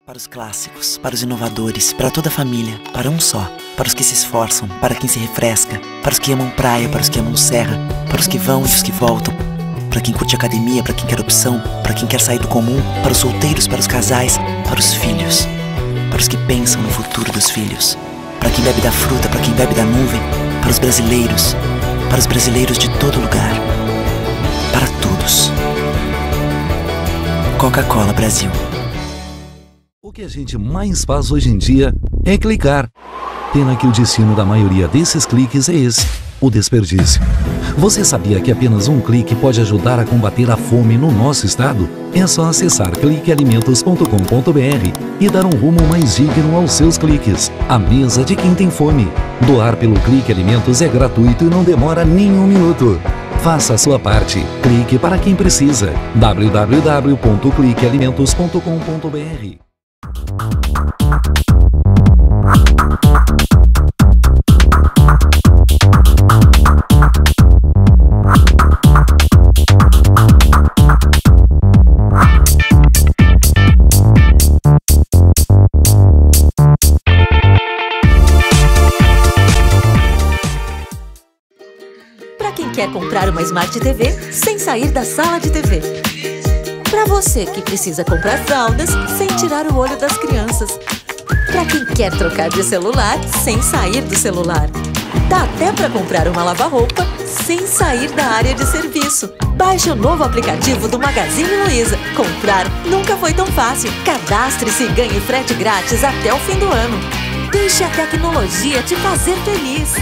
Para os clássicos, para os inovadores, para toda a família, para um só. Para os que se esforçam, para quem se refresca, para os que amam praia, para os que amam serra, para os que vão e os que voltam, para quem curte academia, para quem quer opção, para quem quer sair do comum, para os solteiros, para os casais, para os filhos, para os que pensam no futuro dos filhos, para quem bebe da fruta, para quem bebe da nuvem, para os brasileiros de todo lugar, para todos. Coca-Cola Brasil. O que a gente mais faz hoje em dia é clicar. Pena que o destino da maioria desses cliques é esse, o desperdício. Você sabia que apenas um clique pode ajudar a combater a fome no nosso estado? É só acessar cliquealimentos.com.br e dar um rumo mais digno aos seus cliques. A mesa de quem tem fome. Doar pelo Clique Alimentos é gratuito e não demora nem um minuto. Faça a sua parte. Clique para quem precisa. www.cliquealimentos.com.br. Para quem quer comprar uma Smart TV sem sair da sala de TV. Para você que precisa comprar fraldas sem tirar o olho das crianças. Para quem quer trocar de celular sem sair do celular. Dá até para comprar uma lava-roupa sem sair da área de serviço. Baixe o novo aplicativo do Magazine Luiza. Comprar nunca foi tão fácil. Cadastre-se e ganhe frete grátis até o fim do ano. Deixe a tecnologia te fazer feliz.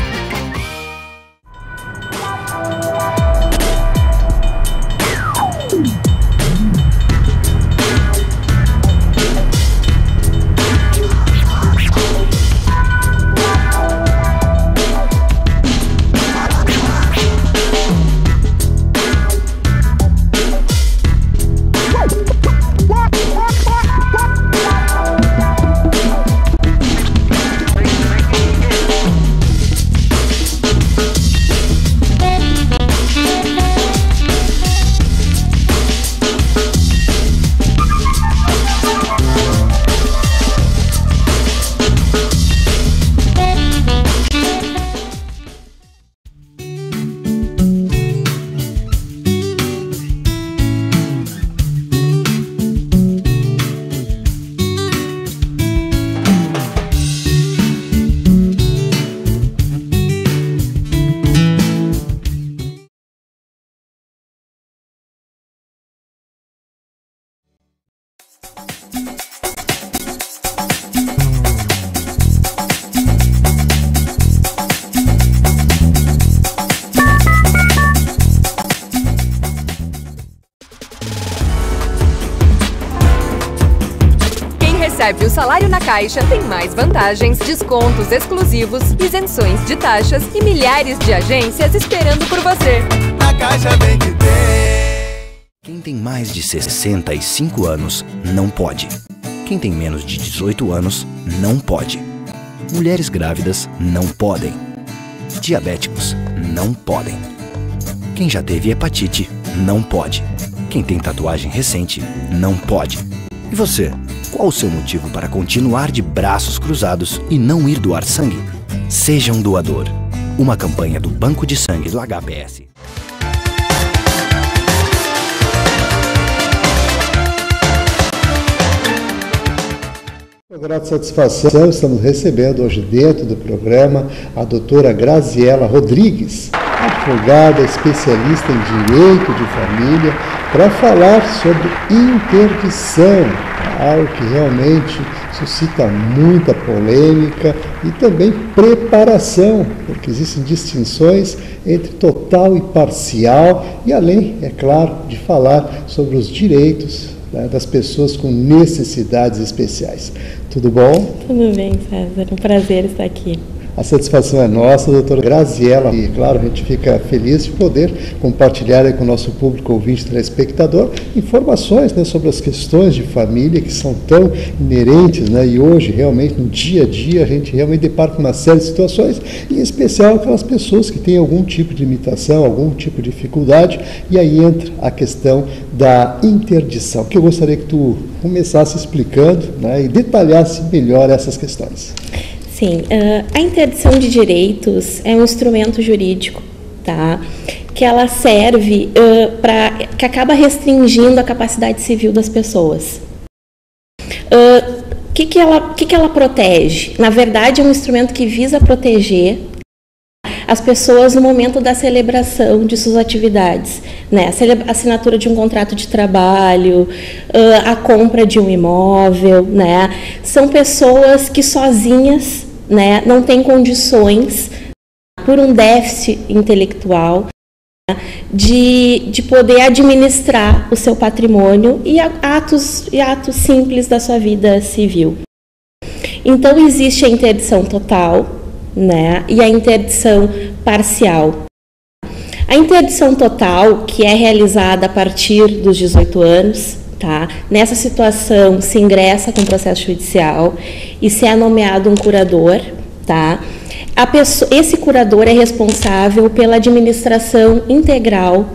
Recebe o salário na Caixa, tem mais vantagens, descontos exclusivos, isenções de taxas e milhares de agências esperando por você. A Caixa vem que tem. Quem tem mais de 65 anos não pode. Quem tem menos de 18 anos não pode. Mulheres grávidas não podem. Diabéticos não podem. Quem já teve hepatite não pode. Quem tem tatuagem recente não pode. E você? Qual o seu motivo para continuar de braços cruzados e não ir doar sangue? Seja um doador. Uma campanha do Banco de Sangue do HPS. Com grata satisfação, estamos recebendo hoje dentro do programa a doutora Graziela Rodrigues, advogada especialista em direito de família, para falar sobre interdição, algo que realmente suscita muita polêmica e também preparação, porque existem distinções entre total e parcial, e além, é claro, de falar sobre os direitos das pessoas com necessidades especiais. Tudo bom? Tudo bem, César. Um prazer estar aqui. A satisfação é nossa, doutora Graziela, e claro, a gente fica feliz de poder compartilhar com o nosso público ouvinte e telespectador informações, sobre as questões de família que são tão inerentes, e hoje realmente no dia a dia a gente realmente depara com uma série de situações, em especial aquelas pessoas que têm algum tipo de limitação, algum tipo de dificuldade, e aí entra a questão da interdição, que eu gostaria que tu começasse explicando, né, e detalhasse melhor essas questões. Sim, a interdição de direitos é um instrumento jurídico, tá? Que ela serve que acaba restringindo a capacidade civil das pessoas. O que ela protege? Na verdade, é um instrumento que visa proteger as pessoas no momento da celebração de suas atividades, né? A assinatura de um contrato de trabalho, a compra de um imóvel, né? São pessoas que sozinhas, né, não têm condições, por um déficit intelectual, de poder administrar o seu patrimônio e atos simples da sua vida civil. Então, existe a interdição total, né, e a interdição parcial. A interdição total, que é realizada a partir dos 18 anos, tá? Nessa situação se ingressa com processo judicial e se é nomeado um curador, tá? Esse curador é responsável pela administração integral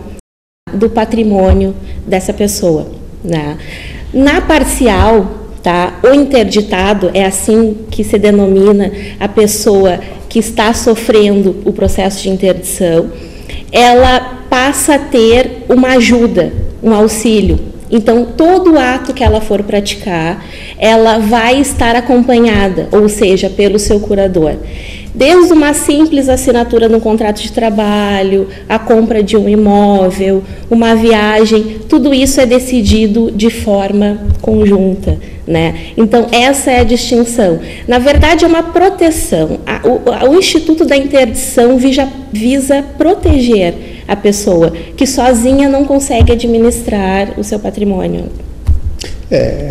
do patrimônio dessa pessoa, né? Na parcial, tá? O interditado, é assim que se denomina a pessoa que está sofrendo o processo de interdição, ela passa a ter uma ajuda, um auxílio. Então, todo ato que ela for praticar, ela vai estar acompanhada, ou seja, pelo seu curador. Desde uma simples assinatura no contrato de trabalho, a compra de um imóvel, uma viagem, tudo isso é decidido de forma conjunta, né? Então, essa é a distinção. Na verdade, é uma proteção. O Instituto da Interdição visa proteger a pessoa que sozinha não consegue administrar o seu patrimônio.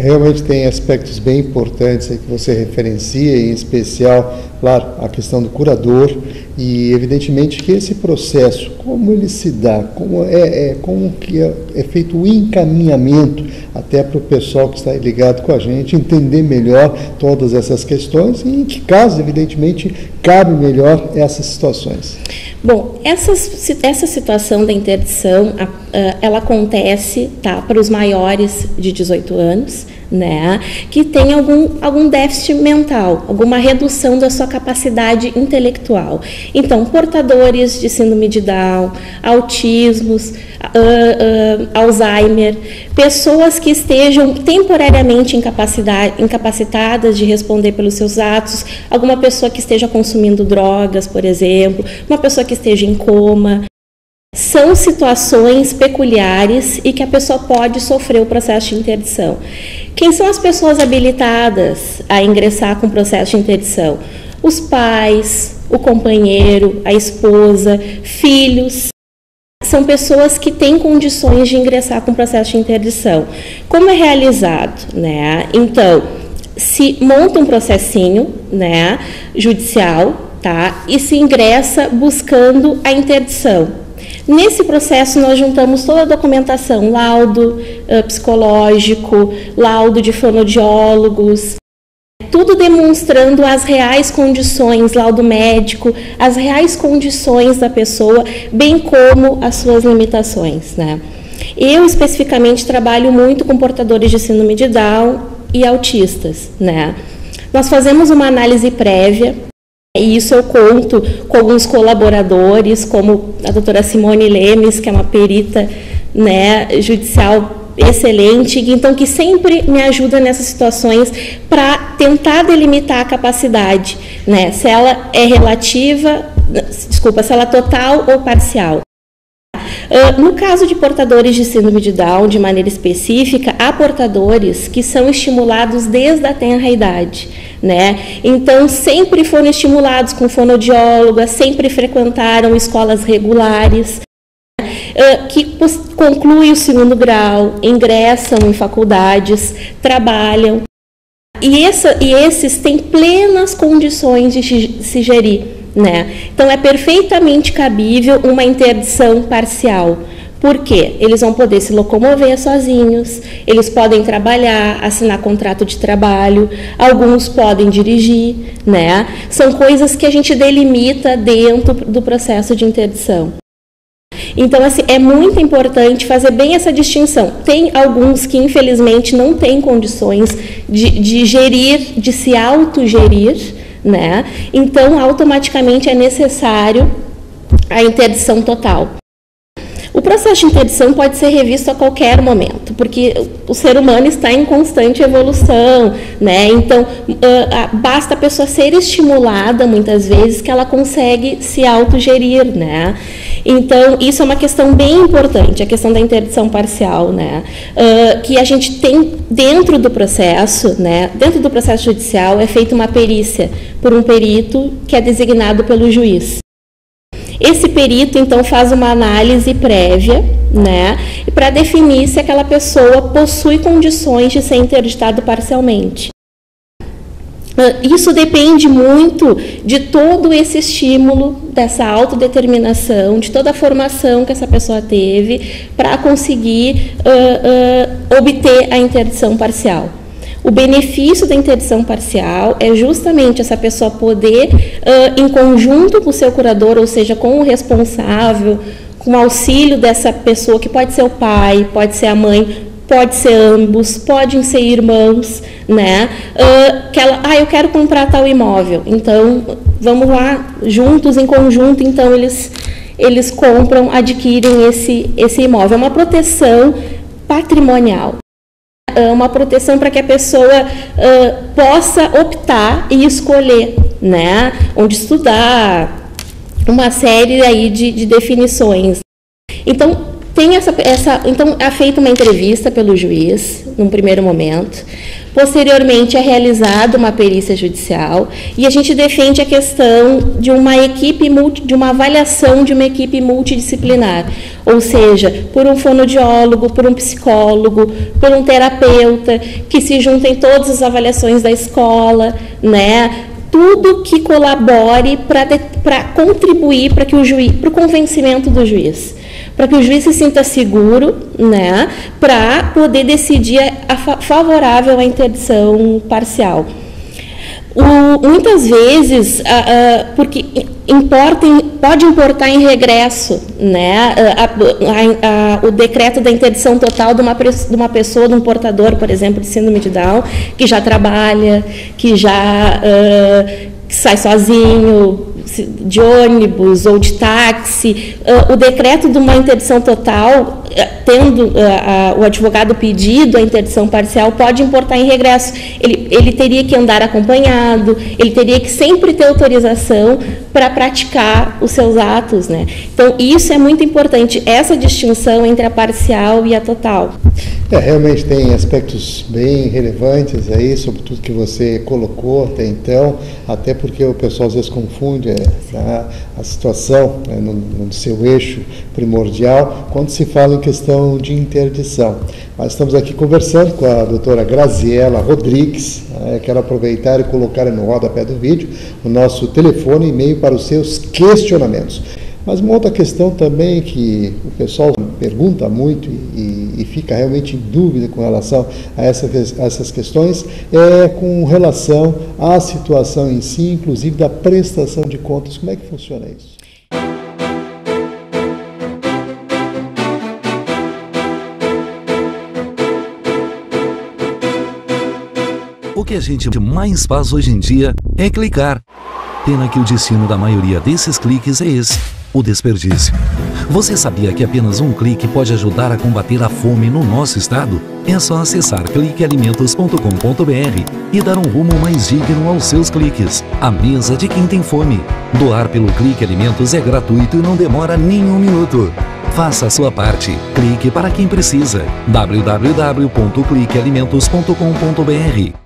Realmente tem aspectos bem importantes aí que você referencia, em especial, claro, a questão do curador e, evidentemente, que esse processo, como ele se dá, como que é feito o encaminhamento até para o pessoal que está ligado com a gente, entender melhor todas essas questões e em que caso, evidentemente, cabe melhor essas situações. Bom, essa situação da interdição, ela acontece, tá, para os maiores de 18 anos, né, que tem algum déficit mental, alguma redução da sua capacidade intelectual. Então, portadores de síndrome de Down, autismos, Alzheimer, pessoas que estejam temporariamente incapacitadas de responder pelos seus atos, alguma pessoa que esteja consumindo drogas, por exemplo, uma pessoa que esteja em coma. São situações peculiares e que a pessoa pode sofrer o processo de interdição. Quem são as pessoas habilitadas a ingressar com o processo de interdição? Os pais, o companheiro, a esposa, filhos. São pessoas que têm condições de ingressar com o processo de interdição. Como é realizado, né? Então, se monta um processinho, né, judicial, tá? E se ingressa buscando a interdição. Nesse processo, nós juntamos toda a documentação, laudo psicológico, laudo de fonoaudiólogos, tudo demonstrando as reais condições, laudo médico, as reais condições da pessoa, bem como as suas limitações, né? Eu, especificamente, trabalho muito com portadores de síndrome de Down e autistas, né? Nós fazemos uma análise prévia, e isso eu conto com alguns colaboradores, como a doutora Simone Lemes, que é uma perita, né, judicial excelente, então que sempre me ajuda nessas situações para tentar delimitar a capacidade, né, se ela é se ela é total ou parcial. No caso de portadores de síndrome de Down, de maneira específica, há portadores que são estimulados desde a tenra idade, né? Então, sempre foram estimulados com fonoaudióloga, sempre frequentaram escolas regulares, que concluem o 2º grau, ingressam em faculdades, trabalham, e esses têm plenas condições de se gerir, né? Então, é perfeitamente cabível uma interdição parcial. Por quê? Eles vão poder se locomover sozinhos, eles podem trabalhar, assinar contrato de trabalho, alguns podem dirigir, né? São coisas que a gente delimita dentro do processo de interdição. Então, assim, é muito importante fazer bem essa distinção. Tem alguns que, infelizmente, não têm condições de gerir, de se autogerir, né? Então, automaticamente é necessário a interdição total. O processo de interdição pode ser revisto a qualquer momento, porque o ser humano está em constante evolução, né? Então, basta a pessoa ser estimulada, muitas vezes, que ela consegue se autogerir, né? Então, isso é uma questão bem importante, a questão da interdição parcial, né? Que a gente tem dentro do processo, né? Dentro do processo judicial é feita uma perícia por um perito que é designado pelo juiz. Esse perito, então, faz uma análise prévia, né, para definir se aquela pessoa possui condições de ser interditado parcialmente. Isso depende muito de todo esse estímulo, dessa autodeterminação, de toda a formação que essa pessoa teve para conseguir obter a interdição parcial. O benefício da interdição parcial é justamente essa pessoa poder, em conjunto com o seu curador, ou seja, com o responsável, com o auxílio dessa pessoa, que pode ser o pai, pode ser a mãe, pode ser ambos, podem ser irmãos, né? Que ela, eu quero comprar tal imóvel, então vamos lá, juntos, em conjunto, então eles compram, adquirem esse imóvel. É uma proteção patrimonial. Uma proteção para que a pessoa possa optar e escolher, né, onde estudar, uma série aí de definições. Então, então é feita uma entrevista pelo juiz, num primeiro momento. Posteriormente, é realizada uma perícia judicial e a gente defende a questão de uma avaliação de uma equipe multidisciplinar, ou seja, por um fonoaudiólogo, por um psicólogo, por um terapeuta, que se juntem todas as avaliações da escola, né? Tudo que colabore para contribuir para o convencimento do juiz, para que o juiz se sinta seguro, né, para poder decidir favorável à interdição parcial. Muitas vezes, porque pode importar em regresso, né, o decreto da interdição total de uma pessoa, de um portador, por exemplo, de síndrome de Down, que já trabalha, que sai sozinho, de ônibus ou de táxi. O decreto de uma interdição total, tendo o advogado pedido a interdição parcial, pode importar em regresso. Ele teria que andar acompanhado, ele teria que sempre ter autorização para praticar os seus atos, né? Então, isso é muito importante, essa distinção entre a parcial e a total. Realmente tem aspectos bem relevantes aí, sobre tudo que você colocou até então, até porque o pessoal às vezes confunde a situação, né, no seu eixo primordial, quando se fala em questão de interdição. Nós estamos aqui conversando com a doutora Graziela Rodrigues. Quero aproveitar e colocar no rodapé do vídeo o nosso telefone e e-mail para os seus questionamentos. Mas uma outra questão também que o pessoal pergunta muito e fica realmente em dúvida com relação a essas questões é com relação à situação em si, inclusive da prestação de contas. Como é que funciona isso? O que a gente mais faz hoje em dia é clicar. Pena que o destino da maioria desses cliques é esse: o desperdício. Você sabia que apenas um clique pode ajudar a combater a fome no nosso estado? É só acessar cliquealimentos.com.br e dar um rumo mais digno aos seus cliques. A mesa de quem tem fome. Doar pelo Clique Alimentos é gratuito e não demora nem um minuto. Faça a sua parte. Clique para quem precisa. www.cliquealimentos.com.br.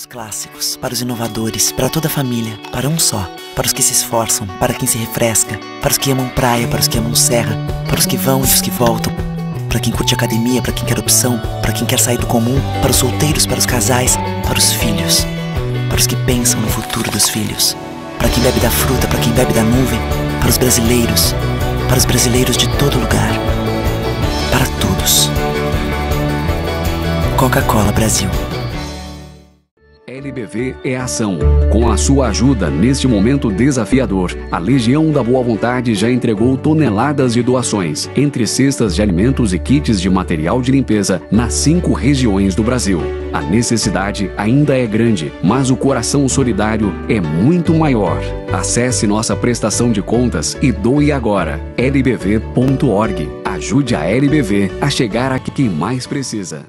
clássicos, para os inovadores, para toda a família, para um só. Para os que se esforçam, para quem se refresca, para os que amam praia, para os que amam serra, para os que vão e os que voltam, para quem curte academia, para quem quer opção, para quem quer sair do comum, para os solteiros, para os casais, para os filhos, para os que pensam no futuro dos filhos, para quem bebe da fruta, para quem bebe da nuvem, para os brasileiros de todo lugar, para todos. Coca-Cola Brasil. LBV é ação. Com a sua ajuda neste momento desafiador, a Legião da Boa Vontade já entregou toneladas de doações, entre cestas de alimentos e kits de material de limpeza, nas 5 regiões do Brasil. A necessidade ainda é grande, mas o coração solidário é muito maior. Acesse nossa prestação de contas e doe agora. lbv.org. Ajude a LBV a chegar a quem mais precisa.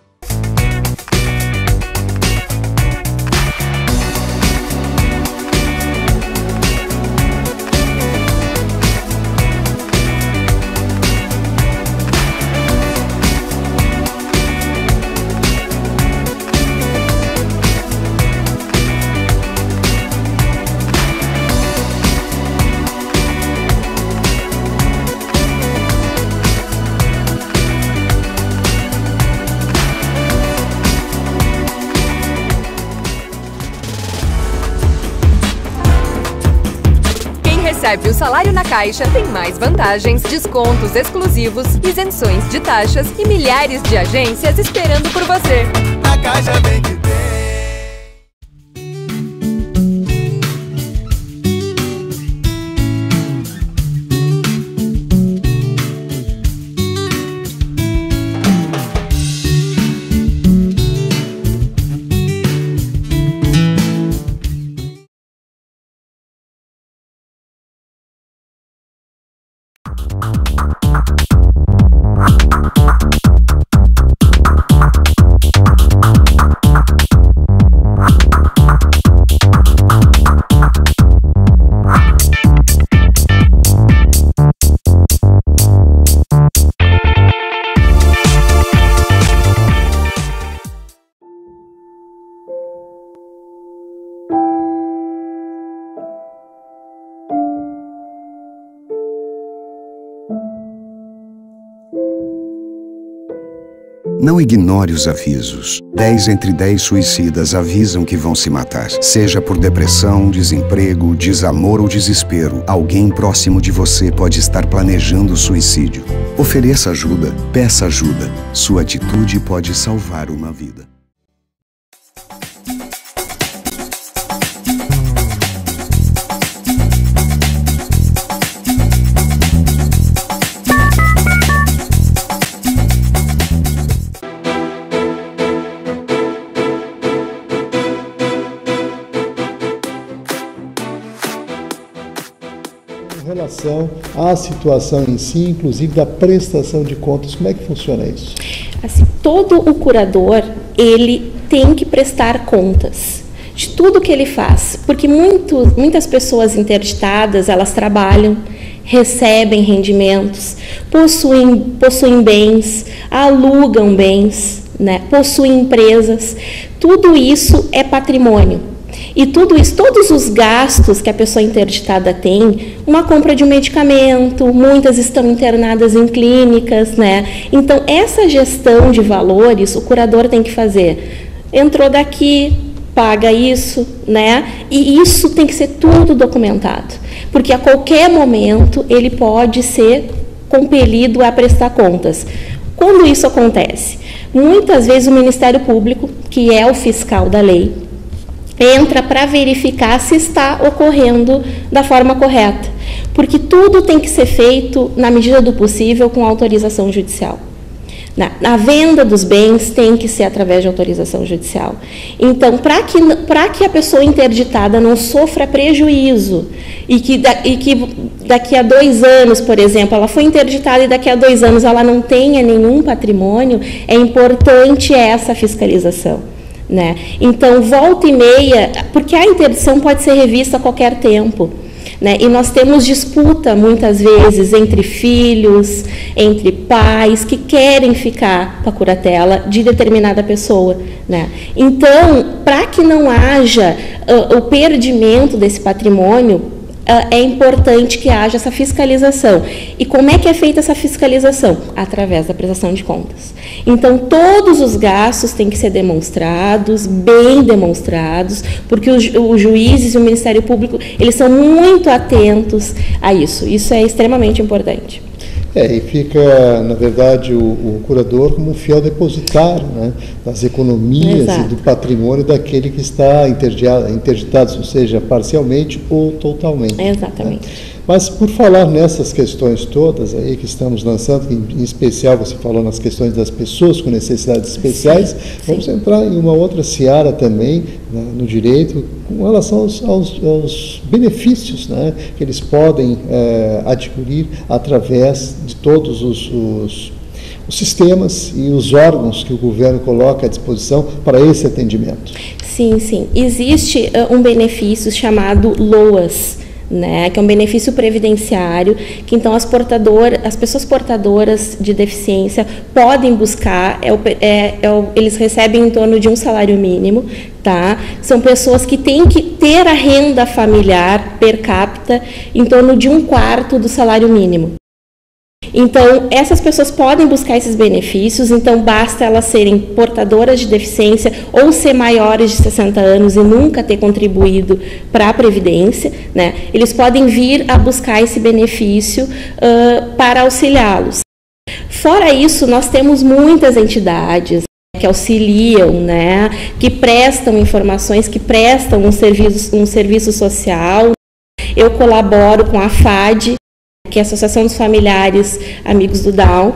Recebe o salário na Caixa, tem mais vantagens, descontos exclusivos, isenções de taxas e milhares de agências esperando por você. Na Caixa vem que tem. Não ignore os avisos. 10 entre 10 suicidas avisam que vão se matar. Seja por depressão, desemprego, desamor ou desespero, alguém próximo de você pode estar planejando o suicídio. Ofereça ajuda, peça ajuda. Sua atitude pode salvar uma vida. Em relação à situação em si, inclusive da prestação de contas, como é que funciona isso? Assim, todo o curador, ele tem que prestar contas de tudo que ele faz, porque muitas pessoas interditadas, elas trabalham, recebem rendimentos, possuem bens, alugam bens, né, possuem empresas, tudo isso é patrimônio. E tudo isso, todos os gastos que a pessoa interditada tem, uma compra de um medicamento, muitas estão internadas em clínicas, né? Então, essa gestão de valores, o curador tem que fazer. Entrou daqui, paga isso, né? E isso tem que ser tudo documentado, porque a qualquer momento ele pode ser compelido a prestar contas. Quando isso acontece? Muitas vezes o Ministério Público, que é o fiscal da lei, entra para verificar se está ocorrendo da forma correta, porque tudo tem que ser feito, na medida do possível, com autorização judicial. A venda dos bens tem que ser através de autorização judicial. Então, para que a pessoa interditada não sofra prejuízo e que daqui a 2 anos, por exemplo, ela foi interditada e daqui a 2 anos ela não tenha nenhum patrimônio, é importante essa fiscalização. Né? Então, volta e meia, porque a interdição pode ser revista a qualquer tempo. né? E nós temos disputa, muitas vezes, entre filhos, entre pais, que querem ficar com a curatela de determinada pessoa, né? Então, para que não haja o perdimento desse patrimônio, é importante que haja essa fiscalização. E como é que é feita essa fiscalização? Através da prestação de contas. Então, todos os gastos têm que ser demonstrados, bem demonstrados, porque os juízes e o Ministério Público, eles são muito atentos a isso. Isso é extremamente importante. E fica, na verdade, o curador como um fiel depositário, né, das economias e do patrimônio daquele que está interditado, ou seja, parcialmente ou totalmente. Exatamente. Né? Mas, por falar nessas questões todas aí que estamos lançando, em especial você falou nas questões das pessoas com necessidades especiais, vamos entrar em uma outra seara também, né, no direito, com relação aos benefícios, né, que eles podem adquirir através de todos os sistemas e os órgãos que o governo coloca à disposição para esse atendimento. Sim, sim. Existe um benefício chamado LOAS, né, que é um benefício previdenciário, que então as pessoas portadoras de deficiência podem buscar, eles recebem em torno de um salário mínimo, tá? São pessoas que têm que ter a renda familiar per capita em torno de 1/4 do salário mínimo. Então, essas pessoas podem buscar esses benefícios, então basta elas serem portadoras de deficiência ou ser maiores de 60 anos e nunca ter contribuído para a Previdência, né? Eles podem vir a buscar esse benefício para auxiliá-los. Fora isso, nós temos muitas entidades que auxiliam, né? Que prestam informações, que prestam um serviço social. Eu colaboro com a FAD, que é a Associação dos Familiares Amigos do Down,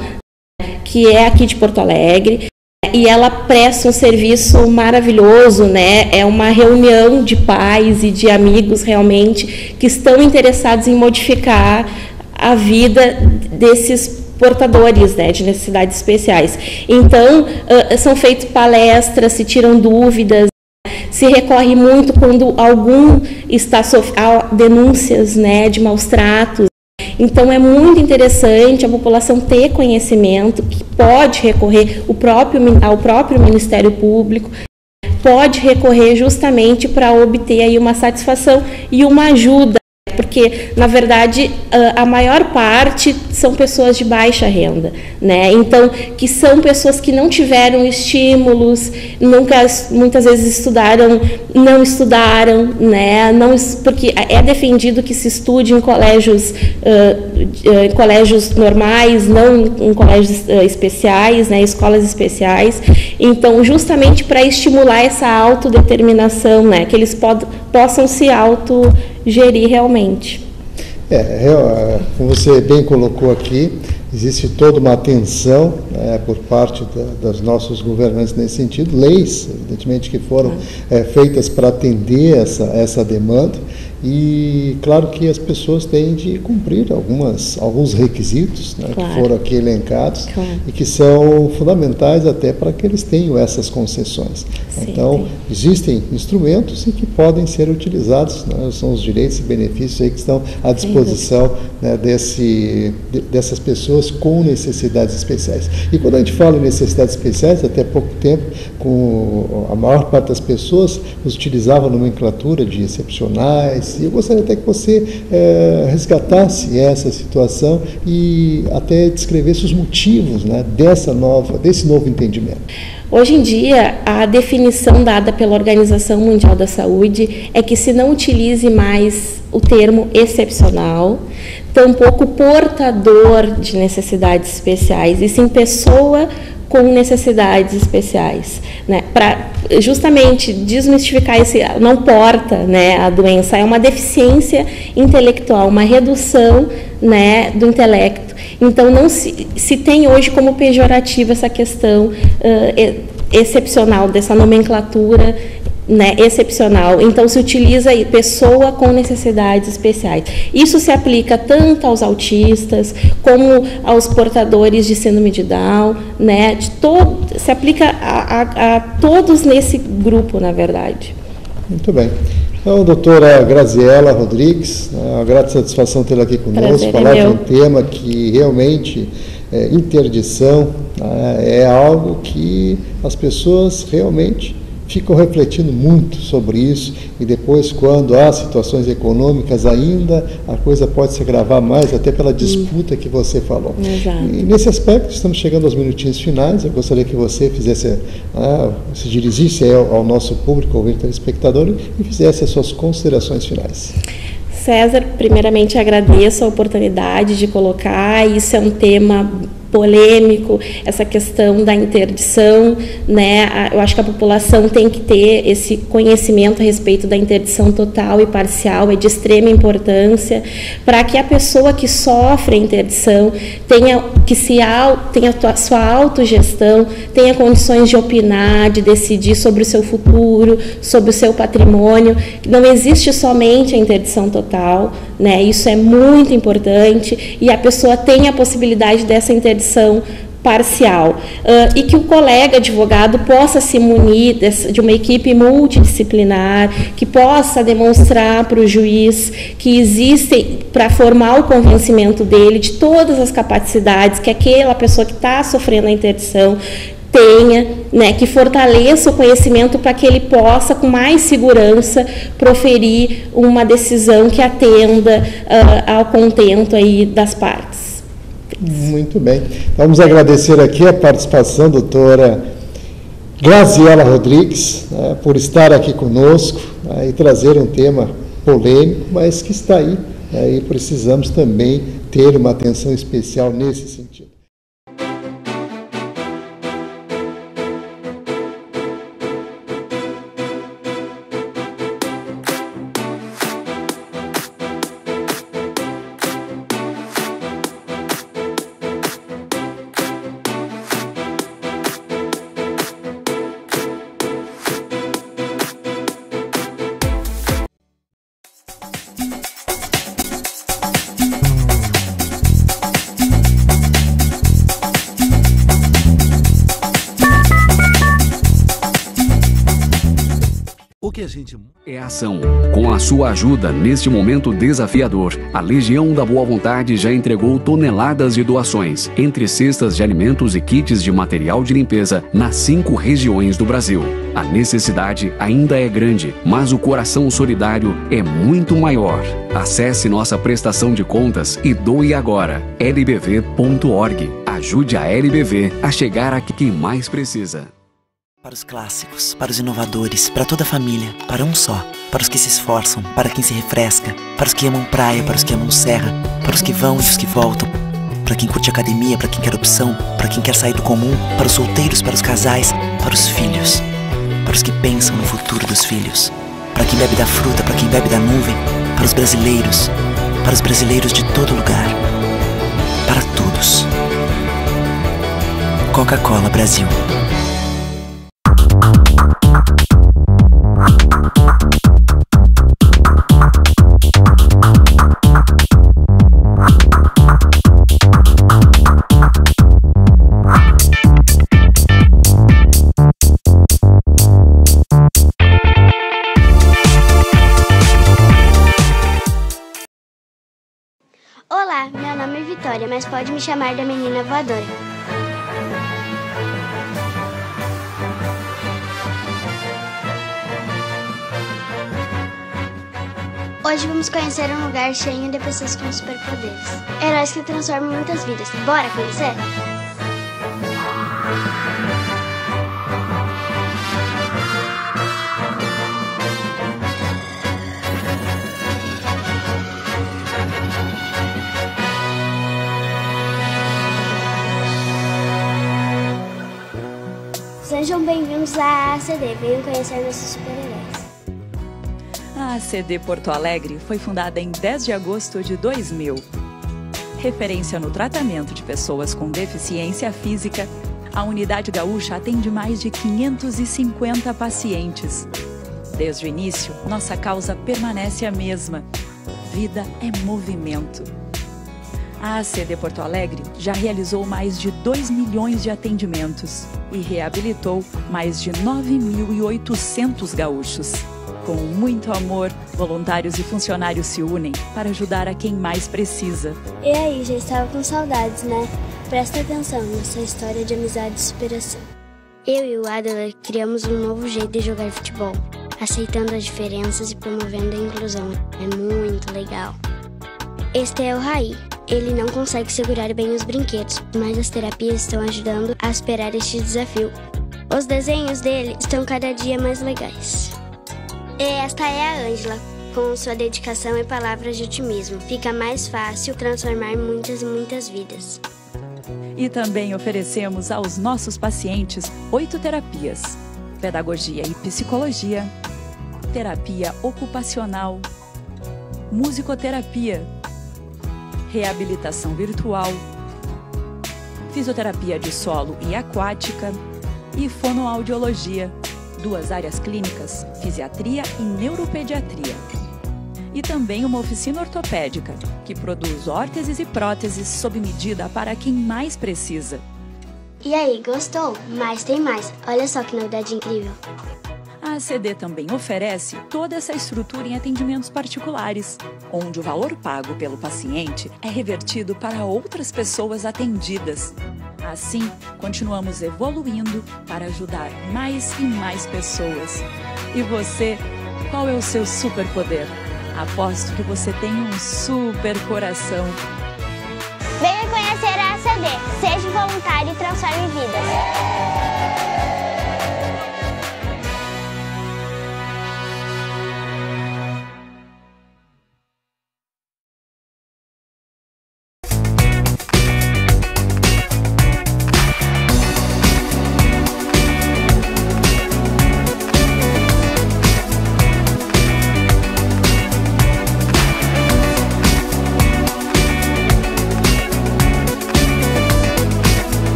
que é aqui de Porto Alegre, e ela presta um serviço maravilhoso, né? É uma reunião de pais e de amigos realmente que estão interessados em modificar a vida desses portadores, né, de necessidades especiais. Então, são feitas palestras, se tiram dúvidas, se recorre muito quando algum está sofrendo denúncias, né, de maus tratos. Então, é muito interessante a população ter conhecimento que pode recorrer ao próprio Ministério Público, pode recorrer justamente para obter aí uma satisfação e uma ajuda, porque, na verdade, a maior parte são pessoas de baixa renda, né? Então, que são pessoas que não tiveram estímulos, muitas vezes não estudaram, né? Porque é defendido que se estude em colégios normais, não em colégios especiais, né? Escolas especiais. Então, justamente para estimular essa autodeterminação, né? Que eles possam se autogerir realmente. Como você bem colocou aqui, existe toda uma atenção por parte dos nossos governantes nesse sentido, leis, evidentemente, que foram feitas para atender essa demanda, e claro que as pessoas têm de cumprir alguns requisitos, né, que foram aqui elencados, e que são fundamentais até para que eles tenham essas concessões. Sim, então, existem instrumentos que podem ser utilizados, né, são os direitos e benefícios aí que estão à disposição, né, dessas pessoas com necessidades especiais. E quando a gente fala em necessidades especiais, até pouco tempo, a maior parte das pessoas utilizavam a nomenclatura de excepcionais, e eu gostaria até que você resgatasse essa situação e até descrevesse os motivos, né, desse novo entendimento. Hoje em dia, a definição dada pela Organização Mundial da Saúde é que se não utilize mais o termo excepcional, tampouco portador de necessidades especiais, e sim pessoa com necessidades especiais, né? Para justamente desmistificar não porta, né, a doença, é uma deficiência intelectual, uma redução, né, do intelecto. Então, não se tem hoje como pejorativa essa questão excepcional, dessa nomenclatura, né, excepcional. Então, se utiliza aí pessoa com necessidades especiais. Isso se aplica tanto aos autistas, como aos portadores de síndrome de Down, né, se aplica a todos nesse grupo, na verdade. Muito bem. Então, doutora Graziela Rodrigues, uma grata satisfação tê-la aqui conosco, falar de um tema que realmente, interdição, é algo que as pessoas realmente ficam refletindo muito sobre isso, e depois, quando há situações econômicas, ainda a coisa pode se agravar mais, até pela disputa que você falou. Exato. E nesse aspecto, estamos chegando aos minutinhos finais. Eu gostaria que você fizesse, se dirigisse ao nosso público, ao telespectador, e fizesse as suas considerações finais. César, primeiramente agradeço a oportunidade de colocar. Isso é um tema polêmico, essa questão da interdição, né? Eu acho que a população tem que ter esse conhecimento a respeito da interdição total e parcial, é de extrema importância, para que a pessoa que sofre a interdição tenha a sua autogestão, tenha condições de opinar, de decidir sobre o seu futuro, sobre o seu patrimônio. Não existe somente a interdição total, né? Isso é muito importante, e a pessoa tem a possibilidade dessa interdição parcial, e que o colega advogado possa se munir de uma equipe multidisciplinar, que possa demonstrar para o juiz que existem, para formar o convencimento dele de todas as capacidades que aquela pessoa que está sofrendo a interdição tenha, né, que fortaleça o conhecimento para que ele possa, com mais segurança, proferir uma decisão que atenda ao contento aí das partes. Muito bem. Vamos agradecer aqui a participação da doutora Graziela Rodrigues, por estar aqui conosco e trazer um tema polêmico, mas que está aí, e precisamos também ter uma atenção especial nesse sentido. É ação. Com a sua ajuda, neste momento desafiador, a Legião da Boa Vontade já entregou toneladas de doações, entre cestas de alimentos e kits de material de limpeza, nas 5 regiões do Brasil. A necessidade ainda é grande, mas o coração solidário é muito maior. Acesse nossa prestação de contas e doe agora. lbv.org. Ajude a LBV a chegar a quem mais precisa. Para os clássicos, para os inovadores, para toda a família, para um só. Para os que se esforçam, para quem se refresca, para os que amam praia, para os que amam serra, para os que vão e os que voltam, para quem curte academia, para quem quer opção, para quem quer sair do comum, para os solteiros, para os casais, para os filhos, para os que pensam no futuro dos filhos, para quem bebe da fruta, para quem bebe da nuvem, para os brasileiros de todo lugar, para todos. Coca-Cola Brasil. Olá, meu nome é Vitória, mas pode me chamar da menina voadora. Hoje vamos conhecer um lugar cheio de pessoas com superpoderes. Heróis que transformam muitas vidas. Bora conhecer? Sejam bem-vindos à ACD, venham conhecer nossos super-heróis. A ACD Porto Alegre foi fundada em 10 de agosto de 2000. Referência no tratamento de pessoas com deficiência física, a Unidade Gaúcha atende mais de 550 pacientes. Desde o início, nossa causa permanece a mesma. Vida é movimento. A ACD Porto Alegre já realizou mais de 2 milhões de atendimentos e reabilitou mais de 9.800 gaúchos. Com muito amor, voluntários e funcionários se unem para ajudar a quem mais precisa. E aí, já estava com saudades, né? Presta atenção nessa história de amizade e superação. Eu e o Adler criamos um novo jeito de jogar futebol, aceitando as diferenças e promovendo a inclusão. É muito legal. Este é o Rai. Ele não consegue segurar bem os brinquedos, mas as terapias estão ajudando a superar este desafio. Os desenhos dele estão cada dia mais legais. E esta é a Ângela. Com sua dedicação e palavras de otimismo, fica mais fácil transformar muitas e muitas vidas. E também oferecemos aos nossos pacientes 8 terapias: pedagogia e psicologia, terapia ocupacional, musicoterapia, reabilitação virtual, fisioterapia de solo e aquática e fonoaudiologia, 2 áreas clínicas, fisiatria e neuropediatria. E também uma oficina ortopédica, que produz órteses e próteses sob medida para quem mais precisa. E aí, gostou? Mas tem mais. Olha só que novidade incrível. A ACD também oferece toda essa estrutura em atendimentos particulares, onde o valor pago pelo paciente é revertido para outras pessoas atendidas. Assim, continuamos evoluindo para ajudar mais e mais pessoas. E você, qual é o seu superpoder? Aposto que você tem um super coração. Venha conhecer a ACD. Seja voluntário e transforme vidas.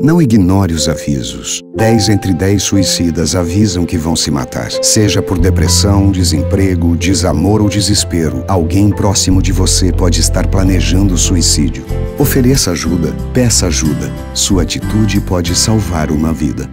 Não ignore os avisos. 10 entre 10 suicidas avisam que vão se matar. Seja por depressão, desemprego, desamor ou desespero, alguém próximo de você pode estar planejando suicídio. Ofereça ajuda, peça ajuda. Sua atitude pode salvar uma vida.